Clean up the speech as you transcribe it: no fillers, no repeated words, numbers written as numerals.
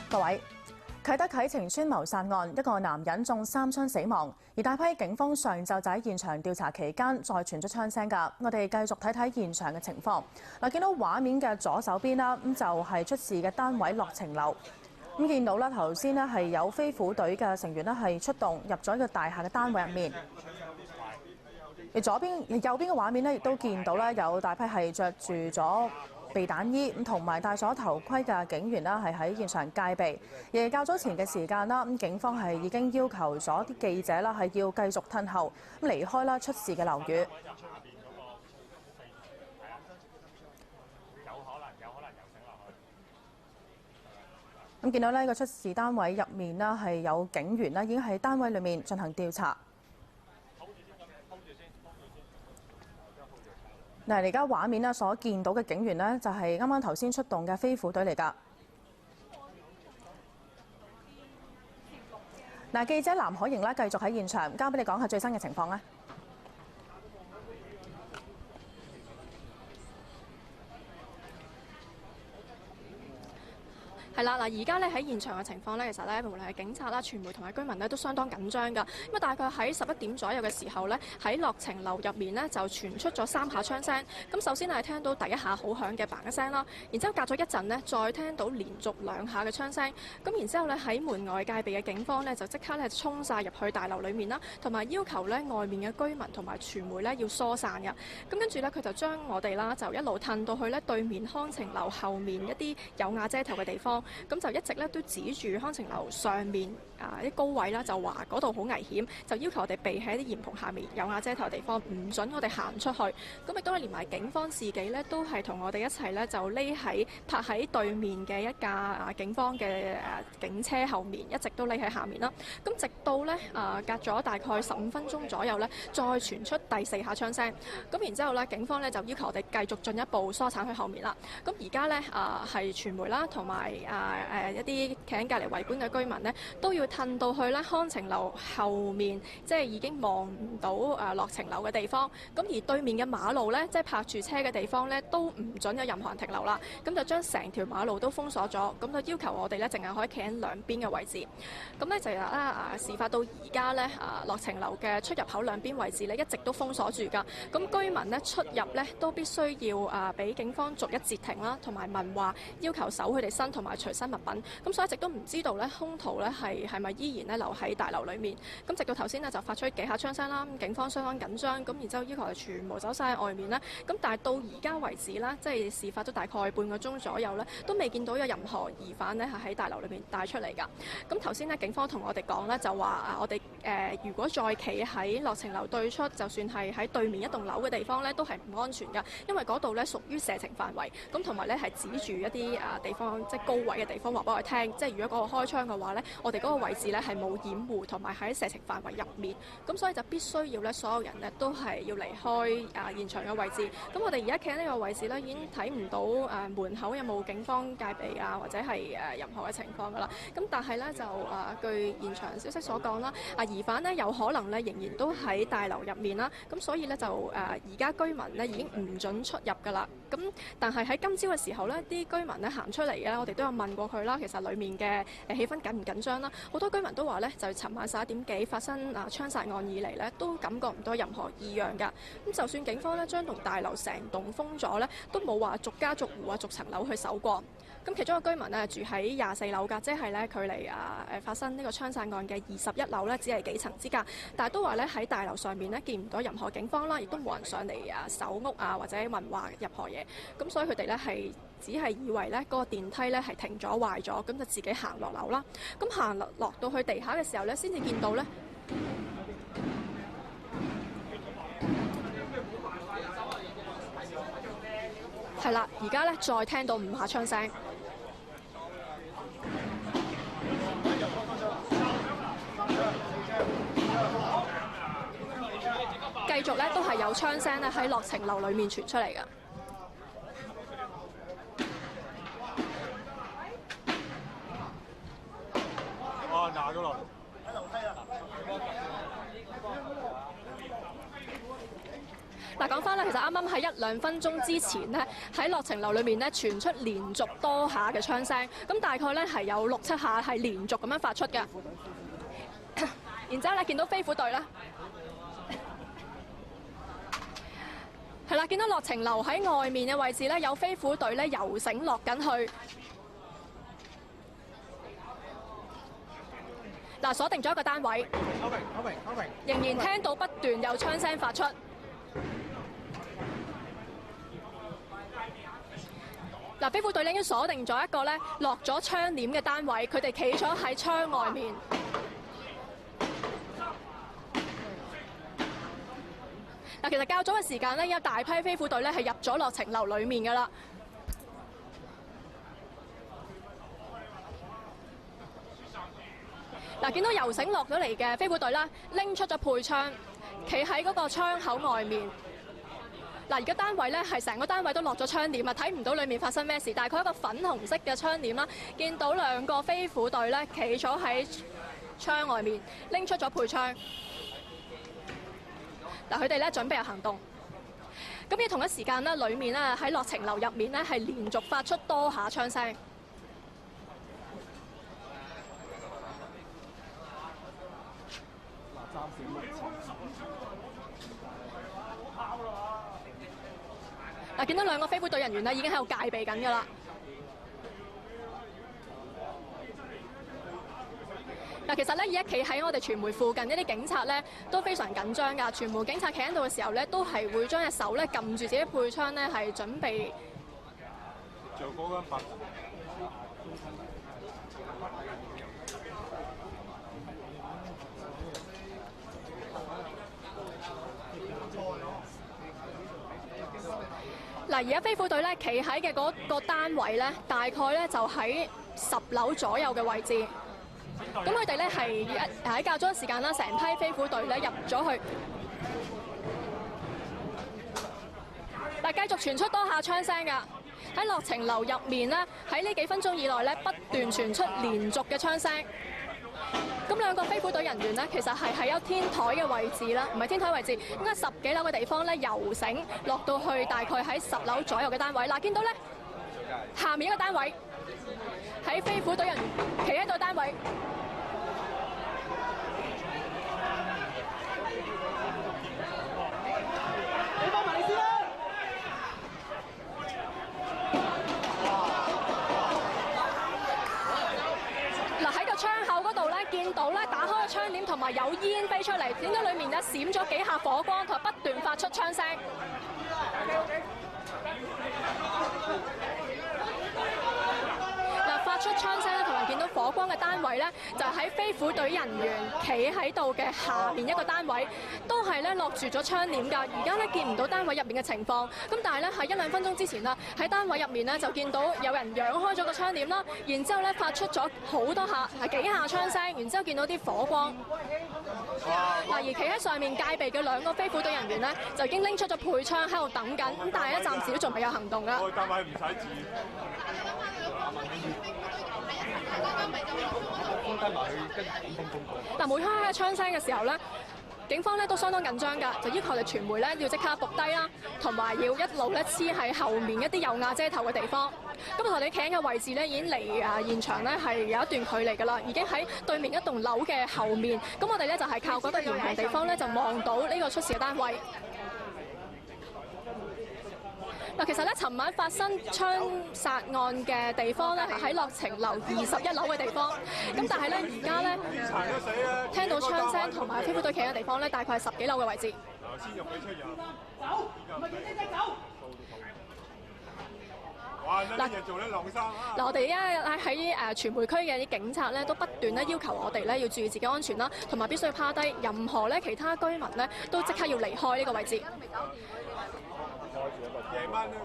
各位，啟德啟晴邨謀殺案，一個男人中3槍死亡，而大批警方上晝就喺現場調查期間，再傳出槍聲㗎。我哋繼續睇睇現場嘅情況。嗱，見到畫面嘅左手邊啦，咁就係出事嘅單位樂晴樓。咁見到啦，頭先呢係有飛虎隊嘅成員呢係出動入咗一個大廈嘅單位入面。而右邊嘅畫面呢，亦都見到咧有大批係着住咗避彈衣同埋戴咗頭盔嘅警員啦，係喺現場戒備。而較早前嘅時間啦，咁警方係已經要求咗啲記者啦係要繼續退後咁離開啦出事嘅樓宇。咁見到呢個出事單位入面啦係有警員啦，已經喺單位裏面進行調查。嗱，而家畫面啦所見到嘅警員呢，就係啱啱頭先出動嘅飛虎隊嚟㗎。嗱，記者藍可瑩啦，繼續喺現場，交俾你講下最新嘅情況啦。係啦，嗱，而家咧喺現場嘅情況咧，其實咧無論係警察啦、傳媒同埋居民咧都相當緊張㗎。咁啊，大概喺11點左右嘅時候咧，喺樂晴樓入面咧就傳出咗3下槍聲。咁首先係聽到第一下好響嘅嘭一聲啦，然之後隔咗一陣咧，再聽到連續2下嘅槍聲。咁然之後咧喺門外戒備嘅警方咧就即刻咧衝晒入去大樓裡面啦，同埋要求咧外面嘅居民同埋傳媒咧要疏散㗎。咁跟住咧佢就將我哋啦就一路褪到去咧對面康晴樓後面一啲有瓦遮頭嘅地方。咁就一直咧都指住康晴樓上面啲高位啦，就話嗰度好危險，就要求我哋避喺啲簷篷下面有瓦遮頭嘅地方，唔準我哋行出去。咁亦都係連埋警方自己咧，都係同我哋一齊咧就匿喺泊喺對面嘅一架警方嘅警車後面，一直都匿喺下面啦。咁直到咧隔咗大概15分鐘左右咧，再傳出第4下槍聲。咁然之後咧，警方咧就要求我哋繼續進一步疏散去後面啦。咁而家咧係傳媒啦，同埋一啲企喺隔離圍觀嘅居民呢，都要褪到去咧康晴樓後面，即係已經望唔到樂晴樓嘅地方。咁而對面嘅馬路呢，即係泊住車嘅地方呢，都唔準有任何人停留啦。咁就將成條馬路都封鎖咗，咁就要求我哋呢，淨係可以企喺兩邊嘅位置。咁呢就啦事發到而家呢，樂晴樓嘅出入口兩邊位置呢，一直都封鎖住㗎。咁居民呢，出入呢，都必須要俾警方逐一截停啦，同埋問話，要求搜佢哋身同埋隨身物品。咁所以一直都唔知道咧，兇徒咧係咪依然咧留喺大樓裡面。咁直到頭先呢，就發出幾下槍聲啦，警方相當緊張，咁然之後要求佢全部走晒喺外面啦。咁但係到而家為止啦，即係事發都大概半個鐘左右咧，都未見到有任何疑犯呢係喺大樓裏面帶出嚟㗎。咁頭先呢，警方同我哋講咧，就話我哋如果再企喺樂晴樓對出，就算係喺對面一棟樓嘅地方咧，都係唔安全㗎，因為嗰度咧屬於射程範圍。咁同埋咧係指住一啲地方，即係高位嘅地方話俾我哋聽，即係如果嗰個開槍嘅話咧，我哋嗰個位置咧係冇掩護，同埋喺射程範圍入面。咁所以就必須要咧，所有人咧都係要離開現場嘅位置。咁我哋而家企喺呢個位置咧，已經睇唔到門口有冇警方戒備啊，或者係任何嘅情況㗎啦。咁但係咧就據現場消息所講啦，疑犯呢有可能咧仍然都喺大樓入面啦。咁所以咧就而家居民呢已經唔準出入㗎啦。咁但係喺今朝嘅時候呢，啲居民呢行出嚟嘅，我哋都有問過佢啦。其實裡面嘅氣氛緊唔緊張啦？好多居民都話呢，就尋晚11點幾發生槍殺案以嚟呢，都感覺唔到任何異樣㗎。咁就算警方呢將棟大樓成棟封咗呢，都冇話逐家逐戶逐層樓去搜過。咁其中一個居民呢，住喺24樓㗎，即係呢距離發生呢個槍殺案嘅21樓呢，只係幾層之隔。但係都話呢，喺大樓上面呢，見唔到任何警方啦，亦都冇人上嚟搜屋或者問話任何嘢。咁所以佢哋呢係只係以為呢嗰個電梯呢係停咗壞咗，咁就自己行落樓啦。咁行落到去地下嘅時候呢，先至見到呢。係啦，而家呢再聽到5下槍聲。繼續呢都係有槍聲呢喺樂晴樓裡面傳出嚟㗎。拿咗落嚟喺樓梯啊！嗱，講翻啦，其實啱啱喺1-2分鐘之前呢，喺樂晴樓裏面呢傳出連續多下嘅槍聲，咁大概咧係有6-7下係連續咁樣發出嘅。然之後咧見到飛虎隊咧，係啦，見到樂晴樓喺外面嘅位置咧有飛虎隊咧游繩落緊去。嗱，鎖定咗一個單位，仍然聽到不斷有槍聲發出。嗱，飛虎隊已經鎖定咗一個咧落咗窗簾嘅單位，佢哋企咗喺窗外面。嗱，其實較早嘅時間咧，有大批飛虎隊咧係入咗樂晴樓裡面㗎啦。嗱，見到游繩落咗嚟嘅飛虎隊啦，拎出咗配槍，企喺嗰個窗口外面。嗱，而家單位咧係成個單位都落咗窗簾啊，睇唔到裡面發生咩事。大概一個粉紅色嘅窗簾啦，見到2個飛虎隊咧企咗喺窗外面，拎出咗配槍。嗱，佢哋咧準備有行動。咁而同一時間咧，裡面咧喺樂晴樓入面咧係連續發出多下槍聲。嗱，見到2個飛虎隊人員咧已經喺度戒備緊㗎啦。嗱，其實咧而家企喺我哋傳媒附近一啲警察咧都非常緊張㗎。傳媒警察企喺度嘅時候咧，都係會將隻手咧撳住自己配槍咧，係準備就嗰間白。嗱，而家飛虎隊咧企喺嘅嗰個單位咧，大概咧就喺10樓左右嘅位置。咁佢哋咧係喺較早嘅時間啦，成批飛虎隊咧入咗去。嗱，繼續傳出多下槍聲㗎。喺樂晴樓入面咧，喺呢幾分鐘以內咧，不斷傳出連續嘅槍聲。咁2個飛虎隊人員咧，其實係喺有天台嘅位置啦，唔係天台位置，應該10幾樓嘅地方咧，游繩落到去大概喺10樓左右嘅單位。嗱，見到咧下面一個單位喺飛虎隊人員企喺度單位。你幫埋你先啦！嗱，喺個窗口嗰度咧，見到咧打開個窗簾同埋有煙飛出嚟，見到裡面咧閃咗幾下火光，同埋不斷發出槍聲。發出槍聲咧，同埋見到火光嘅單位咧，就喺飛虎隊人員企喺度嘅下面一個單位，都係咧落住咗窗簾㗎。而家咧見唔到單位入面嘅情況，咁但係咧喺1-2分鐘之前啦，喺單位入面咧就見到有人揚開咗個窗簾啦，然之後咧發出咗好多下係幾下槍聲，然之後見到啲火光。嗱，而企喺上面戒備嘅2個飛虎隊人員咧，就已經拎出咗配槍喺度等緊，咁但係咧暫時都仲未有行動㗎。個單位唔使字。嗱，每開一槍聲嘅時候咧，警方咧都相當緊張㗎，就要求我哋傳媒咧要即刻伏低啦，同埋要一路咧黐喺後面一啲有瓦遮頭嘅地方。咁我哋企緊嘅位置咧已經離現場咧係有一段距離㗎啦，已經喺對面一棟樓嘅後面。咁我哋咧就係靠嗰個懸崖地方咧就望到呢個出事嘅單位。嗱，其實咧，尋晚發生槍殺案嘅地方咧，係喺樂晴樓21樓嘅地方。咁但係咧，而家咧聽到槍聲同埋飛虎隊企嘅地方咧，大概係10幾樓嘅位置。先入你出入。走，唔係警車走。哇！呢啲嘢做得晾衫啊！嗱，我哋而家喺傳媒區嘅啲警察咧，都不斷咧要求我哋咧要注意自己安全啦，同埋必須要趴低。任何咧其他居民咧都即刻要離開呢個位置。夜晚咧。